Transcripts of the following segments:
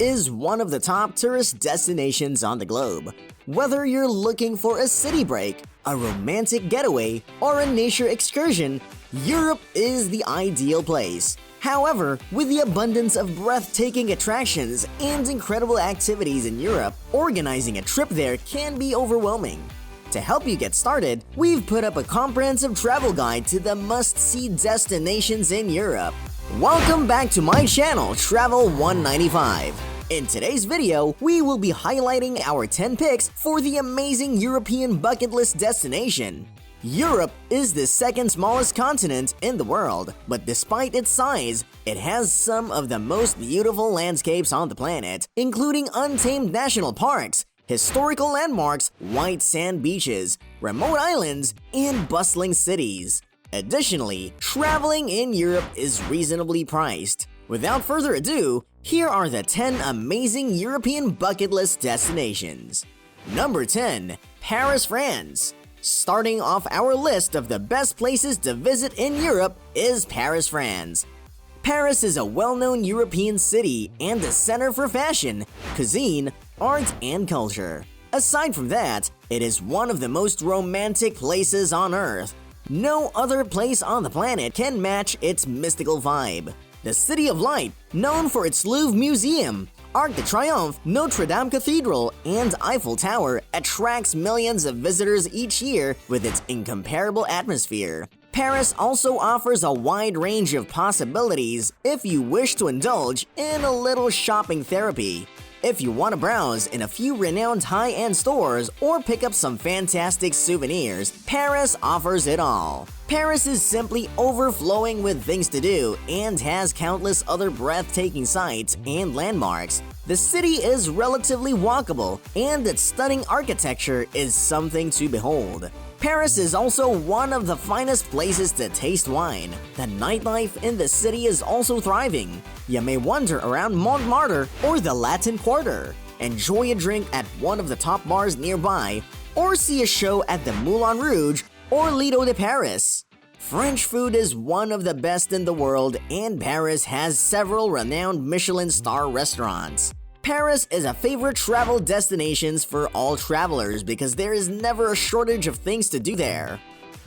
is one of the top tourist destinations on the globe. Whether you're looking for a city break, a romantic getaway, or a nature excursion, Europe is the ideal place. However, with the abundance of breathtaking attractions and incredible activities in Europe, organizing a trip there can be overwhelming. To help you get started, we've put up a comprehensive travel guide to the must-see destinations in Europe. Welcome back to my channel, Travel 195. In today's video, we will be highlighting our 10 picks for the amazing European bucket list destination. Europe is the second smallest continent in the world, but despite its size, it has some of the most beautiful landscapes on the planet, including untamed national parks, historical landmarks, white sand beaches, remote islands, and bustling cities. Additionally, traveling in Europe is reasonably priced. Without further ado, here are the 10 amazing European bucket list destinations. Number 10. Paris, France. Starting off our list of the best places to visit in Europe is Paris, France. Paris is a well-known European city and a center for fashion, cuisine, art, and culture. Aside from that, it is one of the most romantic places on Earth. No other place on the planet can match its mystical vibe. The City of Light, known for its Louvre Museum, Arc de Triomphe, Notre Dame Cathedral, and Eiffel Tower, attracts millions of visitors each year with its incomparable atmosphere. Paris also offers a wide range of possibilities if you wish to indulge in a little shopping therapy. If you want to browse in a few renowned high-end stores or pick up some fantastic souvenirs, Paris offers it all. Paris is simply overflowing with things to do and has countless other breathtaking sights and landmarks. The city is relatively walkable, and its stunning architecture is something to behold. Paris is also one of the finest places to taste wine. The nightlife in the city is also thriving. You may wander around Montmartre or the Latin Quarter, enjoy a drink at one of the top bars nearby, or see a show at the Moulin Rouge or Lido de Paris. French food is one of the best in the world, and Paris has several renowned Michelin star restaurants. Paris is a favorite travel destination for all travelers because there is never a shortage of things to do there.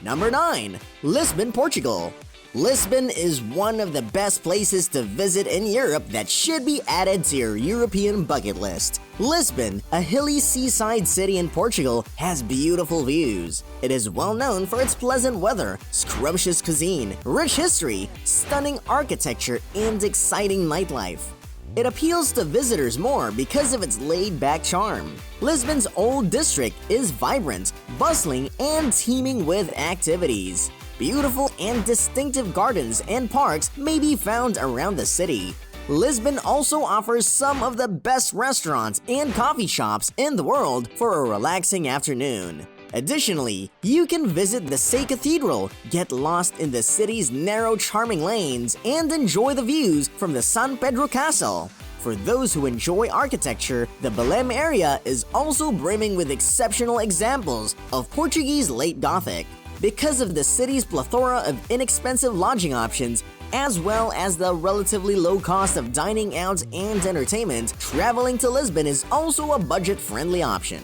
Number 9. Lisbon, Portugal. Lisbon is one of the best places to visit in Europe that should be added to your European bucket list. Lisbon, a hilly seaside city in Portugal, has beautiful views. It is well known for its pleasant weather, scrumptious cuisine, rich history, stunning architecture, and exciting nightlife. It appeals to visitors more because of its laid-back charm. Lisbon's Old District is vibrant, bustling, and teeming with activities. Beautiful and distinctive gardens and parks may be found around the city. Lisbon also offers some of the best restaurants and coffee shops in the world for a relaxing afternoon. Additionally, you can visit the Sé Cathedral, get lost in the city's narrow charming lanes, and enjoy the views from the San Pedro Castle. For those who enjoy architecture, the Belém area is also brimming with exceptional examples of Portuguese late Gothic. Because of the city's plethora of inexpensive lodging options, as well as the relatively low cost of dining out and entertainment, traveling to Lisbon is also a budget-friendly option.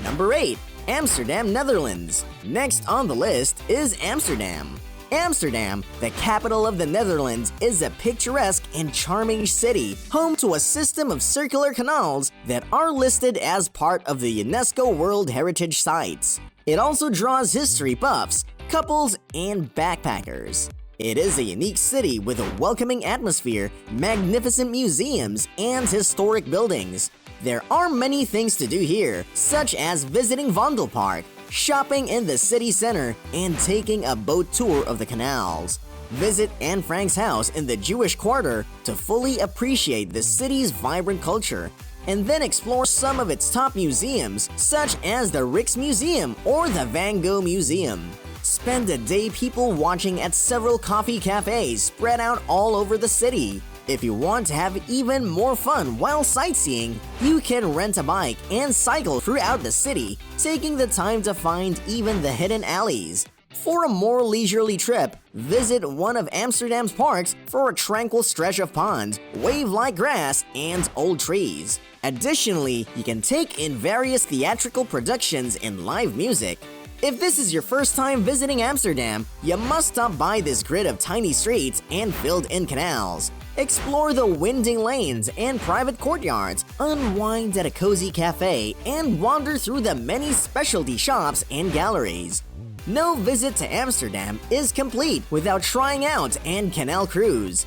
Number 8. Amsterdam, Netherlands. Next on the list is Amsterdam. Amsterdam, the capital of the Netherlands, is a picturesque and charming city, home to a system of circular canals that are listed as part of the UNESCO World Heritage Sites. It also draws history buffs, couples, and backpackers. It is a unique city with a welcoming atmosphere, magnificent museums, and historic buildings. There are many things to do here, such as visiting Vondelpark, shopping in the city center, and taking a boat tour of the canals. Visit Anne Frank's house in the Jewish Quarter to fully appreciate the city's vibrant culture, and then explore some of its top museums, such as the Rijksmuseum or the Van Gogh Museum. Spend a day people watching at several coffee cafes spread out all over the city. If you want to have even more fun while sightseeing, you can rent a bike and cycle throughout the city, taking the time to find even the hidden alleys. For a more leisurely trip, visit one of Amsterdam's parks for a tranquil stretch of ponds, wave-like grass, and old trees. Additionally, you can take in various theatrical productions and live music. If this is your first time visiting Amsterdam, you must stop by this grid of tiny streets and filled-in canals. Explore the winding lanes and private courtyards, unwind at a cozy cafe, and wander through the many specialty shops and galleries. No visit to Amsterdam is complete without trying out an canal cruise.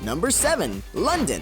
Number 7. London.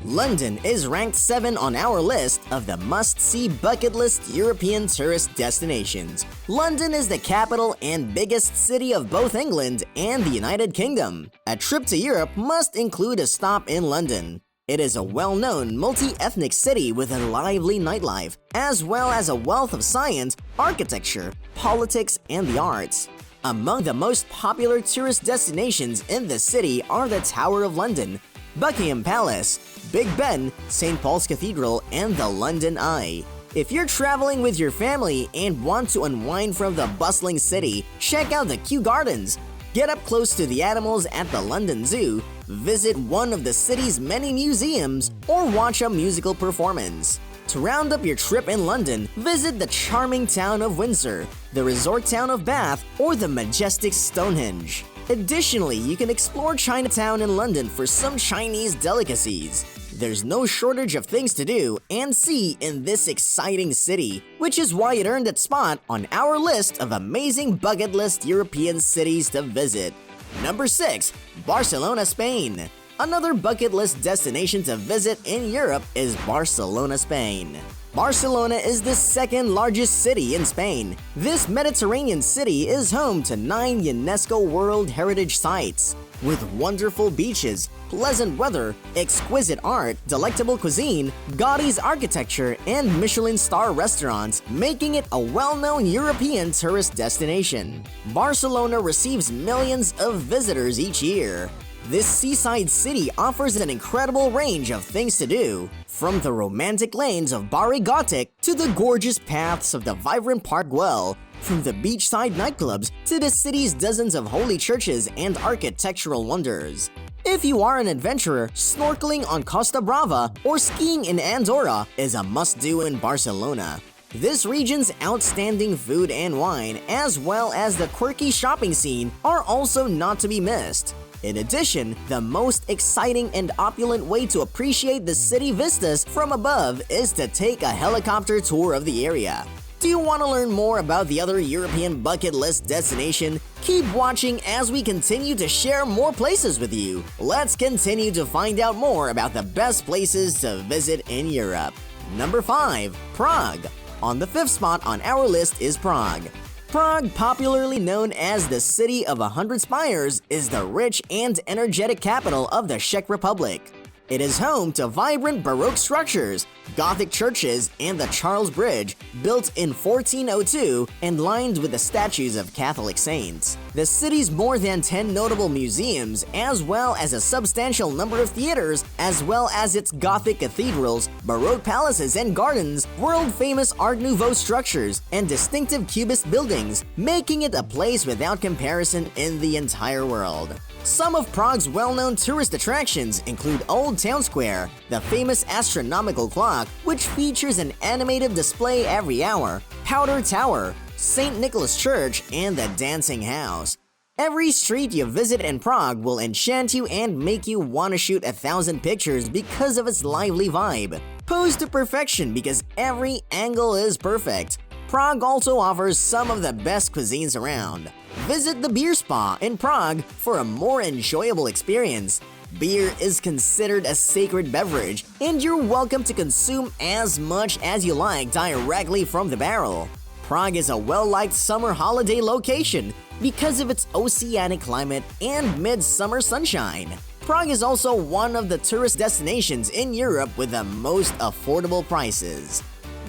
London is ranked 7 on our list of the must-see bucket list European tourist destinations. London is the capital and biggest city of both England and the United Kingdom. A trip to Europe must include a stop in London. It is a well-known multi-ethnic city with a lively nightlife, as well as a wealth of science, architecture, politics, and the arts. Among the most popular tourist destinations in the city are the Tower of London, Buckingham Palace, Big Ben, St. Paul's Cathedral, and the London Eye. If you're traveling with your family and want to unwind from the bustling city, check out the Kew Gardens. Get up close to the animals at the London Zoo, visit one of the city's many museums, or watch a musical performance. To round up your trip in London, visit the charming town of Windsor, the resort town of Bath, or the majestic Stonehenge. Additionally, you can explore Chinatown in London for some Chinese delicacies. There's no shortage of things to do and see in this exciting city, which is why it earned its spot on our list of amazing bucket list European cities to visit. Number 6. Barcelona, Spain. Another bucket list destination to visit in Europe is Barcelona, Spain. Barcelona is the second largest city in Spain. This Mediterranean city is home to 9 UNESCO World Heritage Sites. With wonderful beaches, pleasant weather, exquisite art, delectable cuisine, Gaudi's architecture, and Michelin star restaurants, making it a well-known European tourist destination. Barcelona receives millions of visitors each year. This seaside city offers an incredible range of things to do, from the romantic lanes of Barri Gothic to the gorgeous paths of the vibrant Park Güell, from the beachside nightclubs to the city's dozens of holy churches and architectural wonders. If you are an adventurer, snorkeling on Costa Brava or skiing in Andorra is a must-do in Barcelona. This region's outstanding food and wine, as well as the quirky shopping scene, are also not to be missed. In addition, the most exciting and opulent way to appreciate the city vistas from above is to take a helicopter tour of the area. Do you want to learn more about the other European bucket list destination? Keep watching as we continue to share more places with you. Let's continue to find out more about the best places to visit in Europe. Number 5. Prague. On the 5th spot on our list is Prague. Prague, popularly known as the City of 100 Spires, is the rich and energetic capital of the Czech Republic. It is home to vibrant Baroque structures, Gothic churches, and the Charles Bridge, built in 1402 and lined with the statues of Catholic saints. The city's more than 10 notable museums, as well as a substantial number of theaters, as well as its Gothic cathedrals, Baroque palaces and gardens, world-famous Art Nouveau structures, and distinctive Cubist buildings, making it a place without comparison in the entire world. Some of Prague's well-known tourist attractions include Old Town Square, the famous astronomical clock, which features an animated display every hour, Powder Tower, St. Nicholas Church, and the Dancing House. Every street you visit in Prague will enchant you and make you want to shoot 1,000 pictures because of its lively vibe. Posed to perfection because every angle is perfect. Prague also offers some of the best cuisines around. Visit the Beer Spa in Prague for a more enjoyable experience. Beer is considered a sacred beverage, and you're welcome to consume as much as you like directly from the barrel. Prague is a well-liked summer holiday location because of its oceanic climate and midsummer sunshine. Prague is also one of the tourist destinations in Europe with the most affordable prices.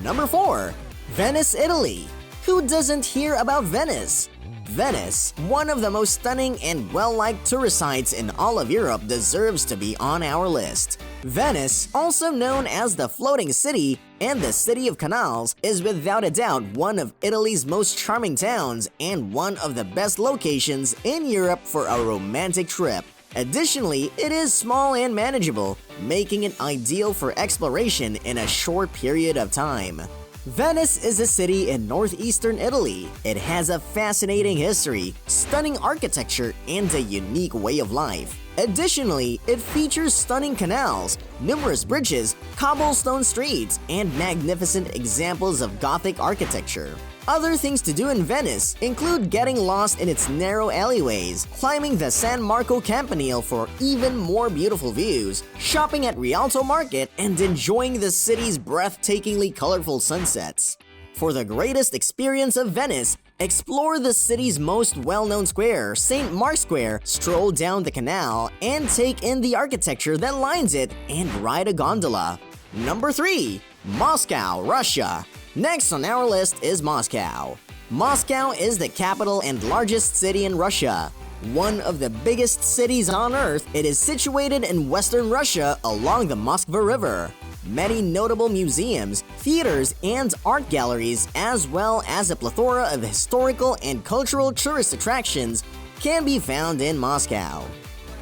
Number 4. Venice, Italy. Who doesn't hear about Venice? Venice, one of the most stunning and well-liked tourist sites in all of Europe, deserves to be on our list. Venice, also known as the Floating City and the City of Canals, is without a doubt one of Italy's most charming towns and one of the best locations in Europe for a romantic trip. Additionally, it is small and manageable, making it ideal for exploration in a short period of time. Venice is a city in northeastern Italy. It has a fascinating history, stunning architecture, and a unique way of life. Additionally, it features stunning canals, numerous bridges, cobblestone streets, and magnificent examples of Gothic architecture. Other things to do in Venice include getting lost in its narrow alleyways, climbing the San Marco Campanile for even more beautiful views, shopping at Rialto Market, and enjoying the city's breathtakingly colorful sunsets. For the greatest experience of Venice, explore the city's most well-known square, St. Mark's Square, stroll down the canal, and take in the architecture that lines it, and ride a gondola. Number 3. Moscow, Russia. Next on our list is Moscow. Moscow is the capital and largest city in Russia. One of the biggest cities on Earth, it is situated in western Russia along the Moskva River. Many notable museums, theaters, and art galleries, as well as a plethora of historical and cultural tourist attractions, can be found in Moscow.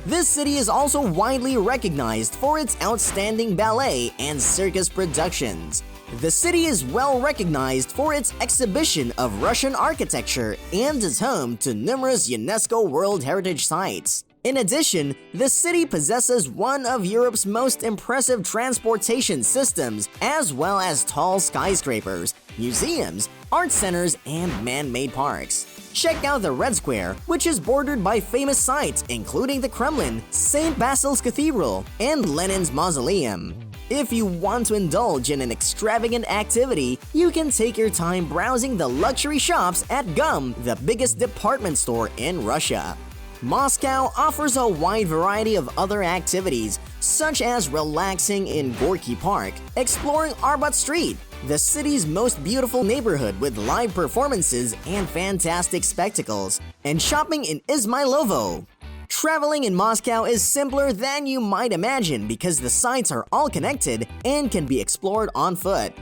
This city is also widely recognized for its outstanding ballet and circus productions. The city is well recognized for its exhibition of Russian architecture and is home to numerous UNESCO World Heritage Sites. In addition, the city possesses one of Europe's most impressive transportation systems, as well as tall skyscrapers, museums, art centers, and man-made parks. Check out the Red Square, which is bordered by famous sites including the Kremlin, St. Basil's Cathedral, and Lenin's Mausoleum. If you want to indulge in an extravagant activity, you can take your time browsing the luxury shops at GUM, the biggest department store in Russia. Moscow offers a wide variety of other activities, such as relaxing in Gorky Park, exploring Arbat Street, the city's most beautiful neighborhood with live performances and fantastic spectacles, and shopping in Izmailovo. Traveling in Moscow is simpler than you might imagine because the sites are all connected and can be explored on foot.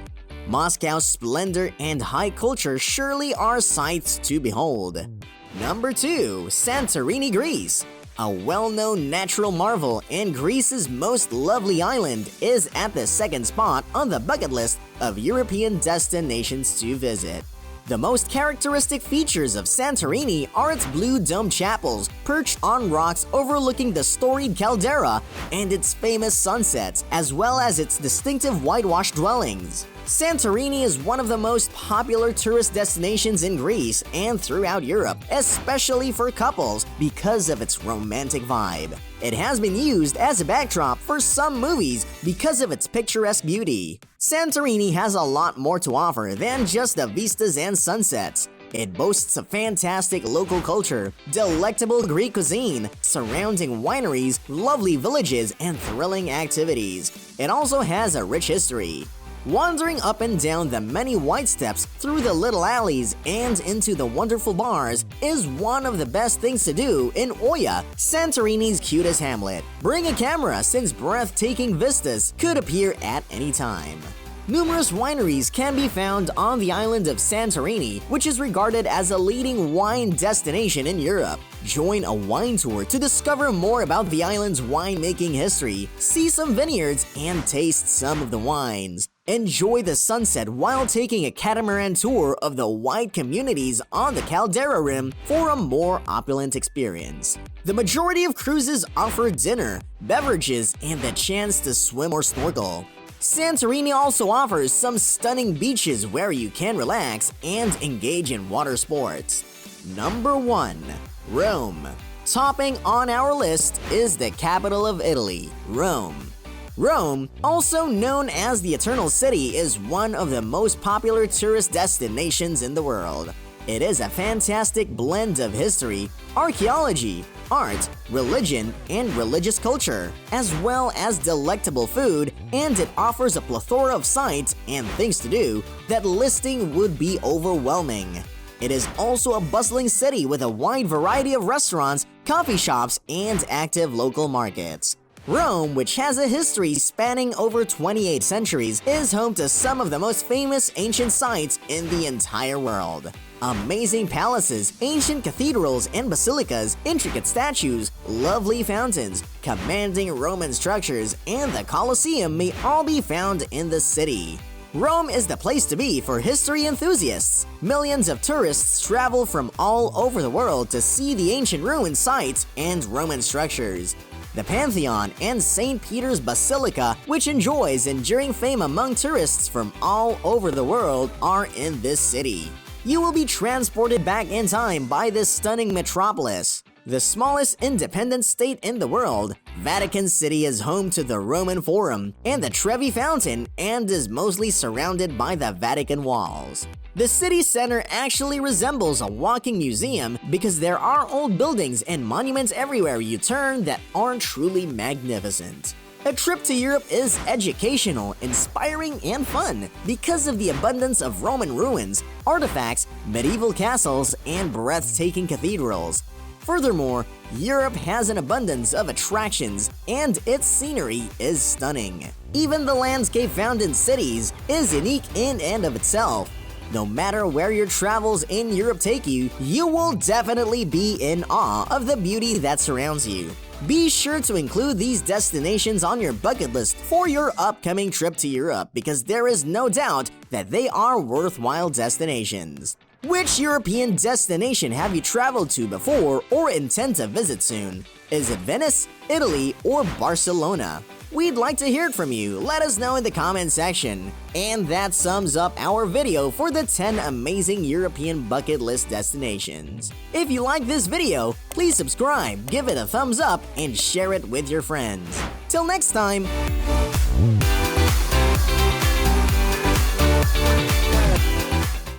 Moscow's splendor and high culture surely are sights to behold. Number 2. Santorini, Greece. A well-known natural marvel and Greece's most lovely island is at the second spot on the bucket list of European destinations to visit. The most characteristic features of Santorini are its blue dome chapels perched on rocks overlooking the storied caldera and its famous sunsets, as well as its distinctive whitewashed dwellings. Santorini is one of the most popular tourist destinations in Greece and throughout Europe, especially for couples because of its romantic vibe. It has been used as a backdrop for some movies because of its picturesque beauty. Santorini has a lot more to offer than just the vistas and sunsets. It boasts a fantastic local culture, delectable Greek cuisine, surrounding wineries, lovely villages, and thrilling activities. It also has a rich history. Wandering up and down the many wide steps through the little alleys and into the wonderful bars is one of the best things to do in Oia, Santorini's cutest hamlet. Bring a camera since breathtaking vistas could appear at any time. Numerous wineries can be found on the island of Santorini, which is regarded as a leading wine destination in Europe. Join a wine tour to discover more about the island's winemaking history, see some vineyards, and taste some of the wines. Enjoy the sunset while taking a catamaran tour of the wide communities on the Caldera Rim for a more opulent experience. The majority of cruises offer dinner, beverages, and the chance to swim or snorkel. Santorini also offers some stunning beaches where you can relax and engage in water sports. Number 1. Rome. Topping on our list is the capital of Italy, Rome. Rome, also known as the Eternal City, is one of the most popular tourist destinations in the world. It is a fantastic blend of history, archaeology, art, religion, and religious culture, as well as delectable food, and it offers a plethora of sights and things to do that listing would be overwhelming. it is also a bustling city with a wide variety of restaurants, coffee shops, and active local markets. Rome, which has a history spanning over 28 centuries, is home to some of the most famous ancient sites in the entire world. Amazing palaces, ancient cathedrals and basilicas, intricate statues, lovely fountains, commanding Roman structures, and the Colosseum may all be found in the city. Rome is the place to be for history enthusiasts. Millions of tourists travel from all over the world to see the ancient ruin sites and Roman structures. The Pantheon and St. Peter's Basilica, which enjoys enduring fame among tourists from all over the world, are in this city. You will be transported back in time by this stunning metropolis. The smallest independent state in the world, Vatican City is home to the Roman Forum and the Trevi Fountain and is mostly surrounded by the Vatican walls. The city center actually resembles a walking museum because there are old buildings and monuments everywhere you turn that are truly magnificent. A trip to Europe is educational, inspiring, and fun because of the abundance of Roman ruins, artifacts, medieval castles, and breathtaking cathedrals. Furthermore, Europe has an abundance of attractions, and its scenery is stunning. Even the landscape found in cities is unique in and of itself. No matter where your travels in Europe take you, you will definitely be in awe of the beauty that surrounds you. Be sure to include these destinations on your bucket list for your upcoming trip to Europe because there is no doubt that they are worthwhile destinations. Which European destination have you traveled to before or intend to visit soon? Is it Venice, Italy, or Barcelona? We'd like to hear from you. Let us know in the comment section. And that sums up our video for the 10 amazing European bucket list destinations. If you like this video, please subscribe, give it a thumbs up, and share it with your friends. Till next time!